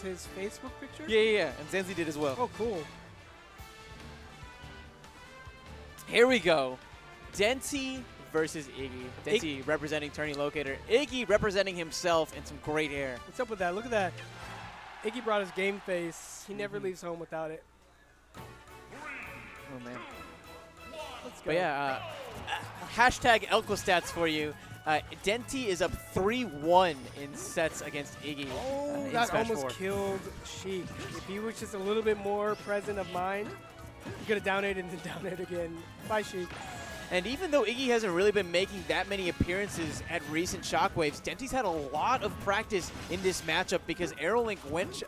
his Facebook picture? Yeah. And Zenzi did as well. Oh, cool. Here we go. Denti versus iiGGY. Denti representing Turning Locator. iiGGY representing himself and some great hair. What's up with that? Look at that. iiGGY brought his game face. He never leaves home without it. Oh, man. Let's go. But yeah, hashtag Elko stats for you. Denti is up 3-1 in sets against iiGGY. Oh, in that Smash almost 4. killed Sheik. If he was just a little bit more present of mind, he could have down aired and then down aired again. Bye, Sheik. And even though iiGGY hasn't really been making that many appearances at recent Shockwaves, Denti's had a lot of practice in this matchup because Aerolink went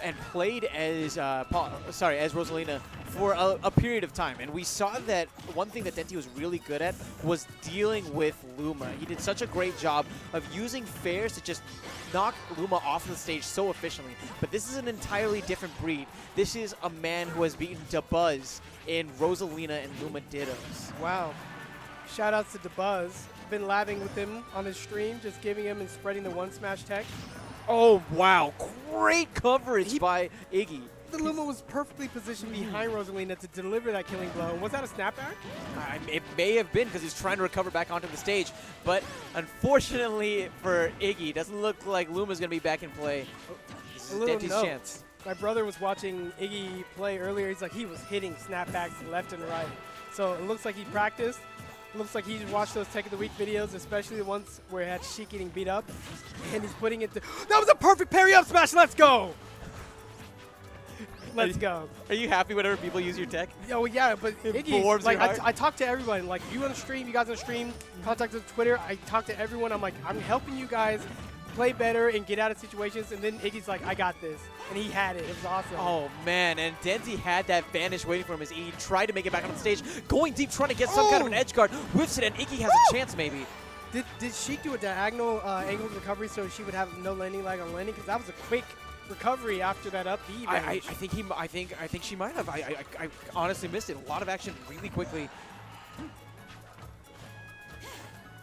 and played as as Rosalina for a period of time. And we saw that one thing that Denti was really good at was dealing with Luma. He did such a great job of using fairs to just knock Luma off the stage so efficiently. But this is an entirely different breed. This is a man who has beaten DeBuzz in Rosalina and Luma Dittos. Wow. Shout outs to DeBuzz. Been laughing with him on his stream, just giving him and spreading the one smash tech. Oh, wow. Great coverage by iiGGY. The Luma was perfectly positioned behind Rosalina to deliver that killing blow. Was that a snapback? It may have been because he's trying to recover back onto the stage. But unfortunately for iiGGY, it doesn't look like Luma's going to be back in play. This is Denti's chance. My brother was watching iiGGY play earlier. He's like, he was hitting snapbacks left and right. So it looks like he practiced. Looks like he's watched those Tech of the Week videos, especially the ones where he had Sheik getting beat up. And he's putting it to, that was a perfect parry up smash, let's go! Let's go. Are you happy whenever people use your tech? Oh yeah, but warms like your heart. I talk to everybody. Like you on the stream, you guys on the stream, contact us on Twitter. I talk to everyone. I'm like, I'm helping you guys play better and get out of situations. And then iiGGY's like, I got this, and he had it. It was awesome. Oh man, and Denti had that vanish waiting for him as he tried to make it back on the stage, going deep, trying to get some kind of an edge guard. Whiffs it, and iiGGY has a chance maybe. Did Sheik do a diagonal angle recovery so she would have no landing lag on landing? Because that was a quick recovery after that up B. I think she might have. I honestly missed it. A lot of action really quickly.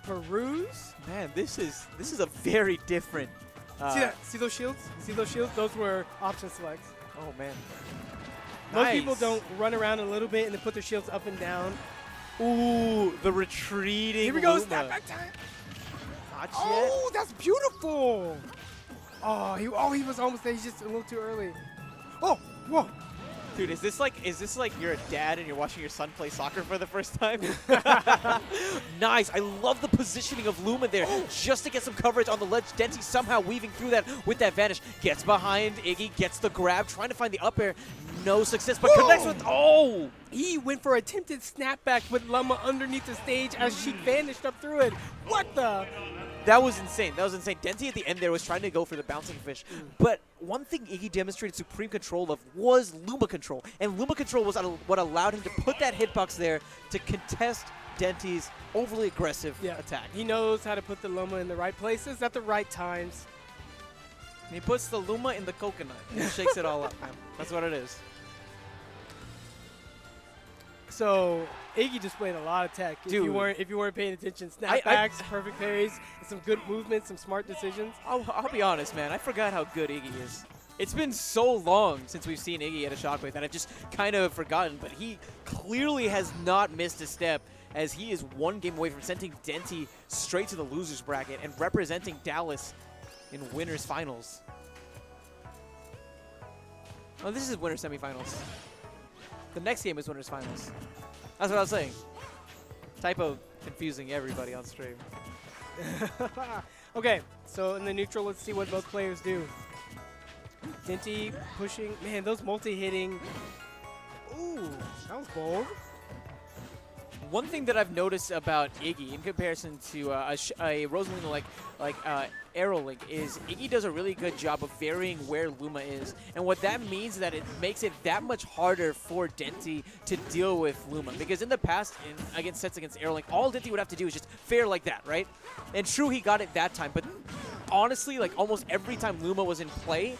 Peruse? Man, this is a very different. See that? See those shields? See those shields? Those were option selects. Oh man. Most people don't run around a little bit and then put their shields up and down. Ooh, the retreating. Here we go, Luma. snapback time. Not yet. Oh, that's beautiful. Oh, he was almost there. He's just a little too early. Oh, whoa. Dude, is this like you're a dad and you're watching your son play soccer for the first time? Nice. I love the positioning of Luma there just to get some coverage on the ledge. Denti somehow weaving through that with that vanish. Gets behind iiGGY, gets the grab, trying to find the up air. No success, but connects with, oh! He went for attempted snapback with Luma underneath the stage as she vanished up through it. What the? That was insane. That was insane. Denti at the end there was trying to go for the bouncing fish. But one thing iiGGY demonstrated supreme control of was Luma control. And Luma control was what allowed him to put that hitbox there to contest Denti's overly aggressive attack. He knows how to put the Luma in the right places at the right times. And he puts the Luma in the coconut and shakes it all up, man. That's what it is. So iiGGY displayed a lot of tech. Dude. If you weren't paying attention, snapbacks, perfect parries, and some good movements, some smart decisions. I'll be honest, man. I forgot how good iiGGY is. It's been so long since we've seen iiGGY at a Shockwave that I've just kind of forgotten. But he clearly has not missed a step, as he is one game away from sending Denti straight to the losers bracket and representing Dallas in winners finals. Oh, this is winners semifinals. The next game is winners finals. That's what I was saying. Typo confusing everybody on stream. Okay, so in the neutral, let's see what both players do. Denti pushing. Man, those multi-hitting. Ooh, that was bold. One thing that I've noticed about iiGGY in comparison to a Rosalina like Aerolink is iiGGY does a really good job of varying where Luma is. And what that means is that it makes it that much harder for Denti to deal with Luma. Because in the past, against sets against Aerolink, all Denti would have to do is just fair like that, right? And true, he got it that time. But honestly, like almost every time Luma was in play,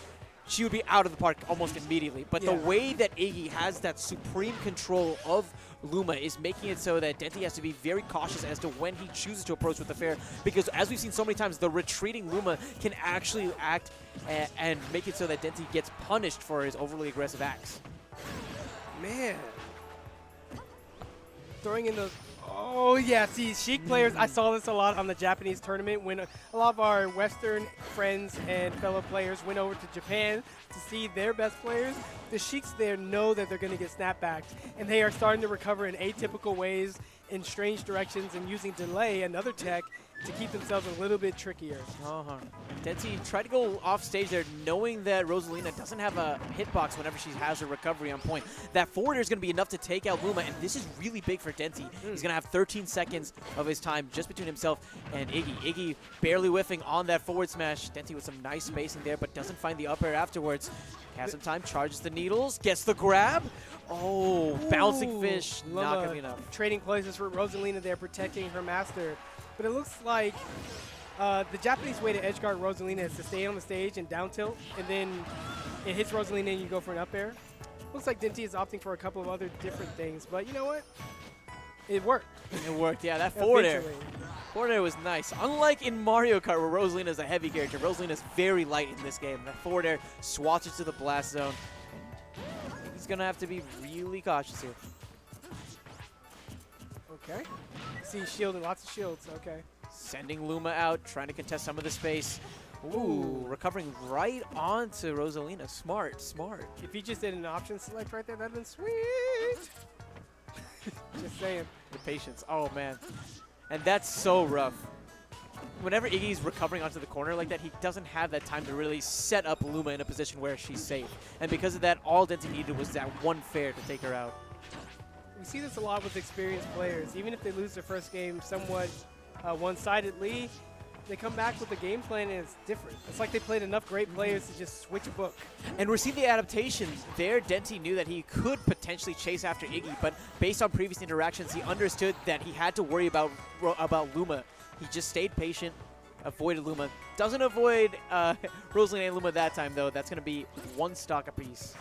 she would be out of the park almost immediately. But the Yeah. way that iiGGY has that supreme control of Luma is making it so that Denti has to be very cautious as to when he chooses to approach with the fair, because as we've seen so many times, the retreating Luma can actually act and make it so that Denti gets punished for his overly aggressive acts. Man. Throwing in those. Oh, yeah. See, Sheik players, I saw this a lot on the Japanese tournament when a lot of our Western friends and fellow players went over to Japan to see their best players. The Sheiks there know that they're going to get snapbacked, and they are starting to recover in atypical ways, in strange directions, and using delay, another tech, to keep themselves a little bit trickier. Denti tried to go off stage there knowing that Rosalina doesn't have a hitbox whenever she has her recovery on point. That forward air is going to be enough to take out Luma, and this is really big for Denti. He's going to have 13 seconds of his time just between himself and iiGGY. iiGGY barely whiffing on that forward smash. Denti with some nice spacing there, but doesn't find the up air afterwards. Has some time, charges the needles, gets the grab. Oh, bouncing fish, Luma not going to be enough. Trading places for Rosalina there, protecting her master. But it looks like the Japanese way to edgeguard Rosalina is to stay on the stage and down tilt, and then it hits Rosalina and you go for an up air. Looks like Denti is opting for a couple of other different things, but you know what? It worked. It worked, yeah. That forward air. Eventually. Forward air was nice. Unlike in Mario Kart, where Rosalina is a heavy character, Rosalina is very light in this game. That forward air swats it to the blast zone. And he's going to have to be really cautious here. Okay. See, shielding, lots of shields. Okay. Sending Luma out, trying to contest some of the space. Ooh, recovering right onto Rosalina. Smart, smart. If he just did an option select right there, that'd been sweet. Just saying. The patience. Oh, man. And that's so rough. Whenever iiGGY's recovering onto the corner like that, he doesn't have that time to really set up Luma in a position where she's safe. And because of that, all Denti needed was that one fair to take her out. We see this a lot with experienced players. Even if they lose their first game somewhat one-sidedly, they come back with a game plan and it's different. It's like they played enough great players to just switch a book. And we're seeing the adaptations. There, Denti knew that he could potentially chase after iiGGY, but based on previous interactions, he understood that he had to worry about Luma. He just stayed patient, avoided Luma. Doesn't avoid Rosalina and Luma that time, though. That's going to be one stock apiece.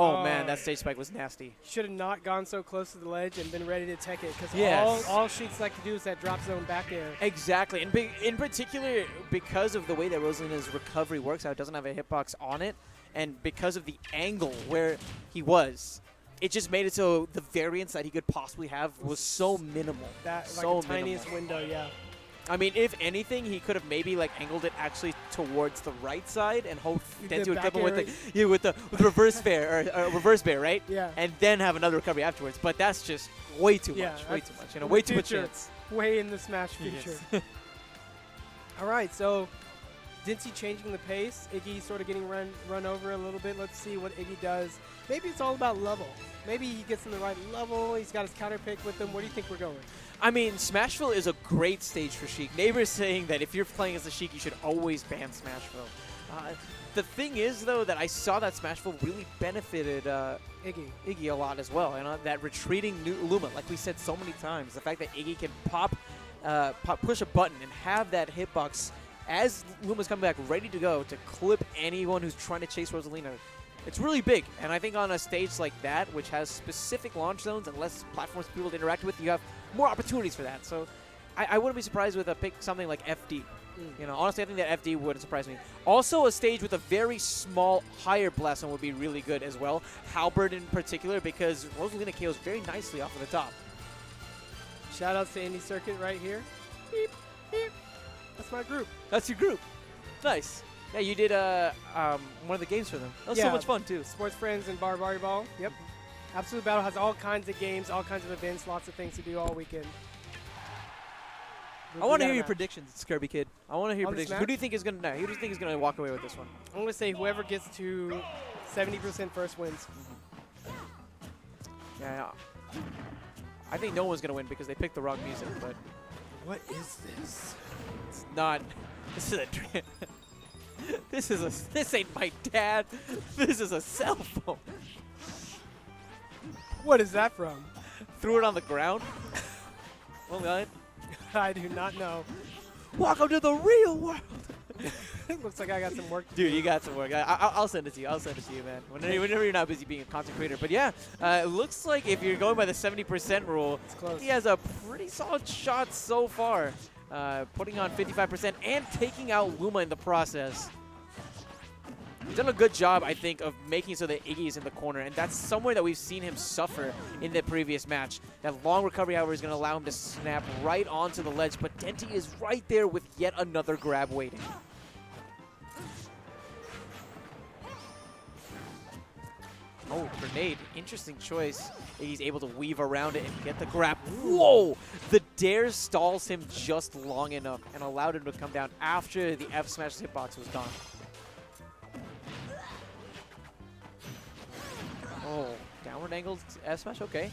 Oh, man, that stage spike was nasty. Should have not gone so close to the ledge and been ready to tech it, because Yes. all Sheiks like to do is that drop zone back air. Exactly. And in particular, because of the way that Rosalina's recovery works out, it doesn't have a hitbox on it, and because of the angle where he was, it just made it so the variance that he could possibly have was so minimal. That so like the tiniest window, yeah. I mean, if anything, he could have maybe like angled it actually towards the right side and hope Denti would cripple with the reverse fair or reverse bear, right? Yeah. And then have another recovery afterwards. But that's just way too much. Way too much. You know, way too much chance. Way in the Smash future. Yes. All right, so Denti changing the pace. iiGGY sort of getting run over a little bit. Let's see what iiGGY does. Maybe it's all about level. Maybe he gets in the right level. He's got his counter pick with him. Where do you think we're going? I mean, Smashville is a great stage for Sheik. Neighbors saying that if you're playing as a Sheik, you should always ban Smashville. The thing is, though, that I saw that Smashville really benefited iiGGY a lot as well. And that retreating Luma, like we said so many times, the fact that iiGGY can push a button and have that hitbox as Luma's coming back ready to go to clip anyone who's trying to chase Rosalina. It's really big, and I think on a stage like that, which has specific launch zones and less platforms for people to interact with, you have more opportunities for that. So I wouldn't be surprised with a pick something like FD. You know, honestly, I think that FD wouldn't surprise me. Also, a stage with a very small, higher blast zone would be really good as well. Halberd in particular, because Rosalina KOs very nicely off of the top. Shout outs to Indie Circuit right here. Beep, beep. That's my group. That's your group. Nice. Yeah, you did one of the games for them. That was so much fun, too. Sports Friends and Barbari Ball. Yep. Absolute Battle has all kinds of games, all kinds of events, lots of things to do all weekend. I want to hear your predictions, Scurvy Kid. I want to hear your On the predictions. Who do you think is going to? Who do you think is going to walk away with this one? I'm going to say whoever gets to 70% first wins. Yeah. I think no one's going to win because they picked the wrong music. But what is this? It's not. This is a. This ain't my dad. This is a cell phone. What is that from? Threw it on the ground. Well, I do not know. Welcome to the real world. Looks like I got some work to Dude, do. you got some work. I'll send it to you. I'll send it to you, man. Whenever you're not busy being a content creator. But yeah, it looks like if you're going by the 70% rule, It's close. he has a pretty solid shot so far. Putting on 55% and taking out Luma in the process. He's done a good job, I think, of making so that iiGGY is in the corner, and that's somewhere that we've seen him suffer in the previous match. That long recovery, however, is going to allow him to snap right onto the ledge, but Denti is right there with yet another grab waiting. Oh, grenade. Interesting choice. He's able to weave around it and get the grab. Whoa! The dare stalls him just long enough and allowed him to come down after the F smash hitbox was gone. Oh, downward angled F smash, okay.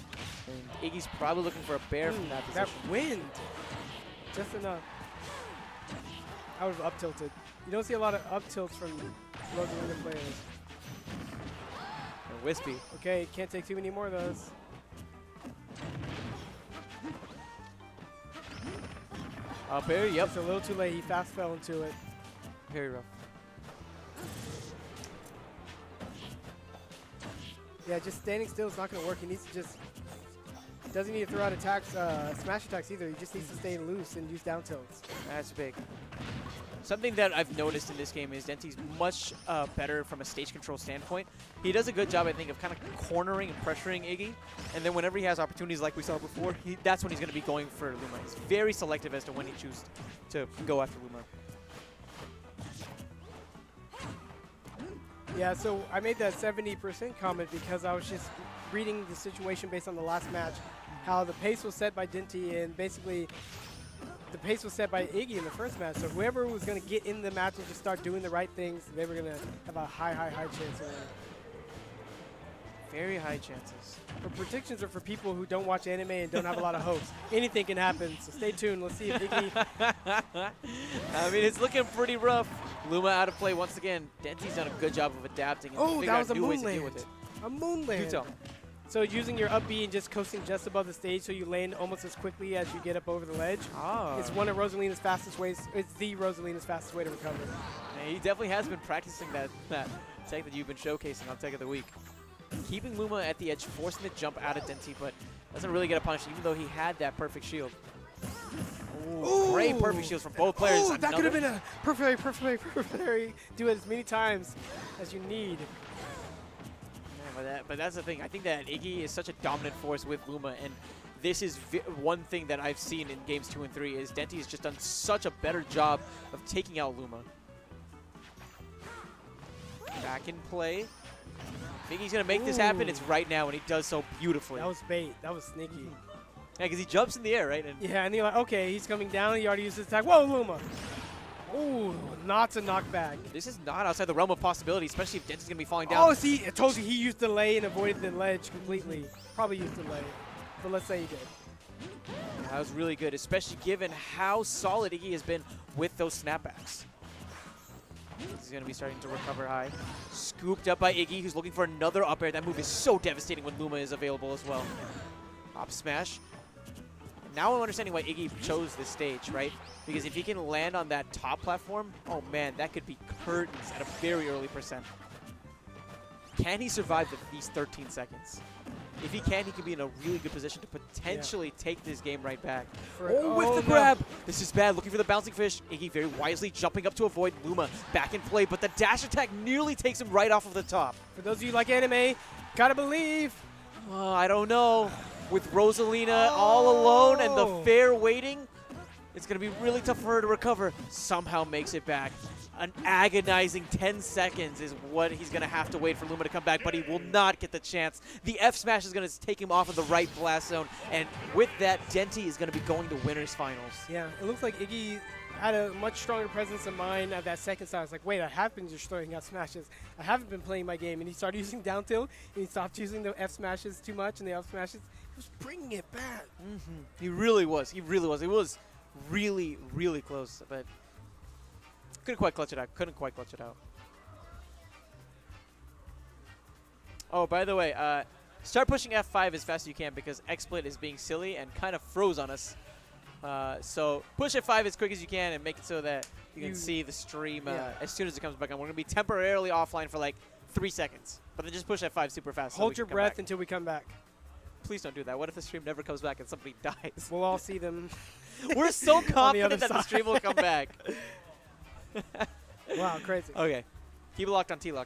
And iiGGY's probably looking for a bear from that position. That wind. Just enough. I would have up tilted. You don't see a lot of up tilts from Rosalina players. And Wispy. Okay, can't take too many more of those. Up air, yep. It's a little too late. He fast fell into it. Very rough. Yeah, just standing still is not going to work. He needs to just... Doesn't need to throw out attacks, smash attacks either. He just needs to stay loose and use down tilts. That's big. Something that I've noticed in this game is Denti's much better from a stage control standpoint. He does a good job, I think, of kind of cornering and pressuring iiGGY. And then whenever he has opportunities like we saw before, that's when he's going to be going for Luma. He's very selective as to when he chooses to go after Luma. Yeah, so I made that 70% comment because I was just reading the situation based on the last match, how the pace was set by Denti, and basically the pace was set by iiGGY in the first match. So whoever was going to get in the match and just start doing the right things, they were going to have a high chance of winning. Very high chances. For predictions are for people who don't watch anime and don't have a lot of hopes. Anything can happen, so stay tuned. Let's see if iiGGY... I mean, it's looking pretty rough. Luma out of play once again. Denti's done a good job of adapting and Oh, figuring that was out a new ways to moonland. deal with it. A moonland. Do tell. So using your up B and just coasting just above the stage so you land almost as quickly as you get up over the ledge. Ah. It's one of Rosalina's fastest ways. It's the Rosalina's fastest way to recover. Yeah, he definitely has been practicing that tech that you've been showcasing on Tech of the Week. Keeping Luma at the edge, forcing the jump out of Denti, but doesn't really get a punish, even though he had that perfect shield. Ooh, great perfect shields from both players. Oh, that could have been a perfect. Do it as many times as you need. Yeah, but that's the thing. I think that iiGGY is such a dominant force with Luma, and this is one thing that I've seen in games 2 and 3 is Denti has just done such a better job of taking out Luma. Back in play. I think he's going to make this happen. It's right now, and he does so beautifully. That was bait. That was sneaky. Yeah, because he jumps in the air, right? And yeah, and you're like, okay, he's coming down. He already used his attack. Whoa, Luma. Ooh, not a knockback. This is not outside the realm of possibility, especially if Denti's going to be falling down. Oh, see, I told you he used delay and avoided the ledge completely. Probably used delay, but let's say he did. Yeah, that was really good, especially given how solid iiGGY has been with those snapbacks. He's going to be starting to recover high. Scooped up by iiGGY, who's looking for another up air. That move is so devastating when Luma is available as well. Up smash. And now I'm understanding why iiGGY chose this stage, right? Because if he can land on that top platform, oh man, that could be curtains at a very early percent. Can he survive these 13 seconds? If he can, he can be in a really good position to potentially take this game right back. With the grab! This is bad, looking for the bouncing fish. iiGGY very wisely jumping up to avoid Luma. Back in play, but the dash attack nearly takes him right off of the top. For those of you like anime, gotta believe. I don't know. With Rosalina all alone and the fair waiting, it's going to be really tough for her to recover. Somehow makes it back. An agonizing 10 seconds is what he's going to have to wait for Luma to come back, but he will not get the chance. The F smash is going to take him off of the right blast zone, and with that, Denti is going to be going to winners finals. Yeah, it looks like iiGGY had a much stronger presence of mind at that second side. I was like, wait, I have been just throwing out smashes. I haven't been playing my game. And he started using down tilt, and he stopped using the F smashes too much and the F smashes. He was bringing it back. He really was. He really was. It was really, really close, but couldn't quite clutch it out. Oh, by the way, start pushing F5 as fast as you can because XSplit is being silly and kind of froze on us So push F5 as quick as you can and make it so that you can see the stream as soon as it comes back on. We're going to be temporarily offline for like 3 seconds, but then just push F5 super fast. Hold your breath until we come back. Please don't do that. What if the stream never comes back and somebody dies? We'll all see them. We're so confident that the stream will come back. Wow, crazy. Okay. Keep it locked on TLOC.